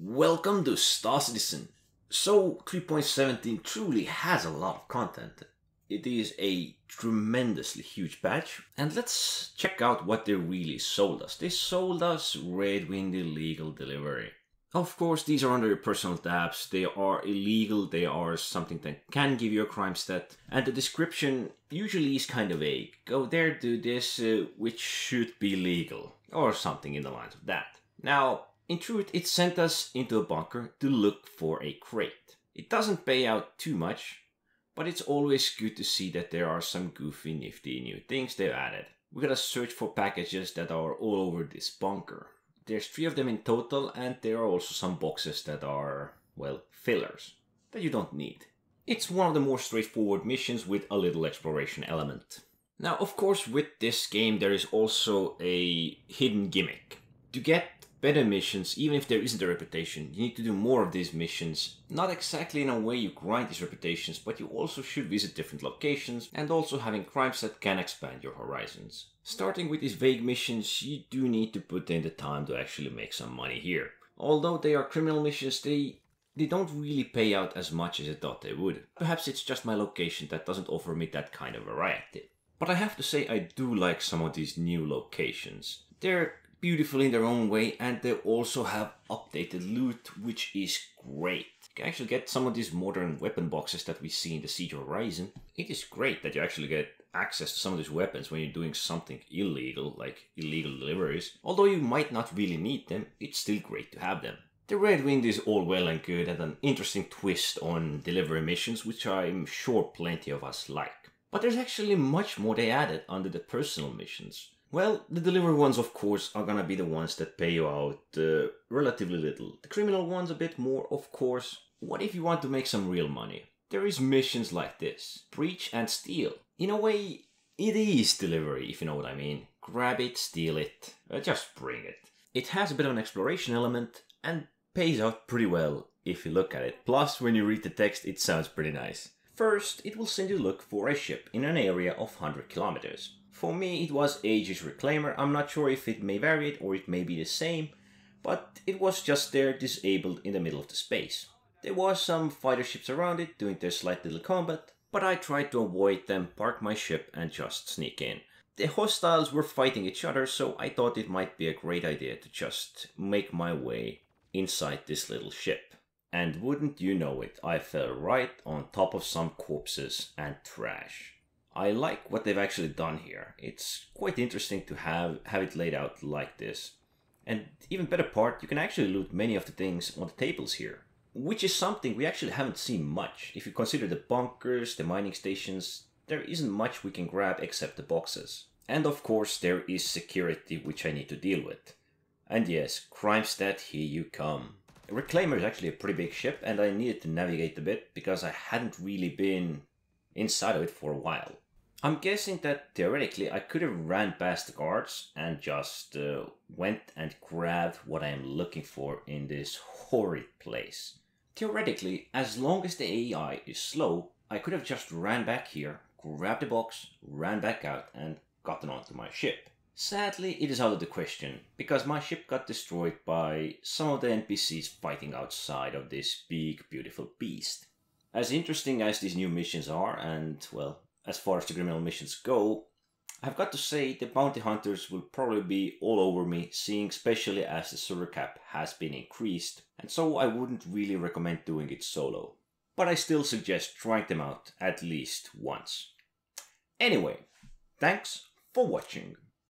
Welcome to Star Citizen. So 3.17 truly has a lot of content. It is a tremendously huge patch, and let's check out what they really sold us. They sold us Red Wind Illegal Delivery. Of course, these are under your personal tabs. They are illegal, they are something that can give you a crime stat, and the description usually is kind of vague. Go there, do this, which should be legal, or something in the lines of that. Now, in truth, it sent us into a bunker to look for a crate. It doesn't pay out too much, but it's always good to see that there are some goofy, nifty new things they've added. We gotta search for packages that are all over this bunker. There's 3 of them in total, and there are also some boxes that are, well, fillers, that you don't need. It's one of the more straightforward missions with a little exploration element. Now, of course, with this game there is also a hidden gimmick. To get better missions, even if there isn't a reputation, you need to do more of these missions. Not exactly in a way you grind these reputations, but you also should visit different locations, and also having crimes that can expand your horizons. Starting with these vague missions, you do need to put in the time to actually make some money here. Although they are criminal missions, they don't really pay out as much as I thought they would. Perhaps it's just my location that doesn't offer me that kind of variety. But I have to say I do like some of these new locations. They're beautiful in their own way, and they also have updated loot, which is great. You can actually get some of these modern weapon boxes that we see in the Siege Horizon. It is great that you actually get access to some of these weapons when you're doing something illegal, like illegal deliveries. Although you might not really need them, it's still great to have them. The Red Wind is all well and good and an interesting twist on delivery missions, which I'm sure plenty of us like. But there's actually much more they added under the personal missions. Well, the delivery ones, of course, are gonna be the ones that pay you out relatively little. The criminal ones a bit more, of course. What if you want to make some real money? There is missions like this. Breach and steal. In a way, it is delivery, if you know what I mean. Grab it, steal it, just bring it. It has a bit of an exploration element and pays out pretty well if you look at it. Plus, when you read the text, it sounds pretty nice. First, it will send you to look for a ship in an area of 100 kilometers. For me, it was Aegis Reclaimer. I'm not sure if it may vary it or it may be the same, but it was just there disabled in the middle of the space. There was some fighter ships around it doing their slight little combat, but I tried to avoid them, park my ship and just sneak in. The hostiles were fighting each other, so I thought it might be a great idea to just make my way inside this little ship. And wouldn't you know it, I fell right on top of some corpses and trash. I like what they've actually done here. It's quite interesting to have it laid out like this. And even better part, you can actually loot many of the things on the tables here. Which is something we actually haven't seen much. If you consider the bunkers, the mining stations, there isn't much we can grab except the boxes. And of course there is security, which I need to deal with. And yes, crime stat, here you come. Reclaimer is actually a pretty big ship, and I needed to navigate a bit because I hadn't really been inside of it for a while. I'm guessing that theoretically I could have ran past the guards and just went and grabbed what I am looking for in this horrid place. Theoretically, as long as the AI is slow, I could have just ran back here, grabbed the box, ran back out and gotten onto my ship. Sadly, it is out of the question, because my ship got destroyed by some of the NPCs fighting outside of this big, beautiful beast. As interesting as these new missions are, and well, as far as the criminal missions go, I've got to say the bounty hunters will probably be all over me, seeing especially as the server cap has been increased, and so I wouldn't really recommend doing it solo. But I still suggest trying them out at least once. Anyway, thanks for watching.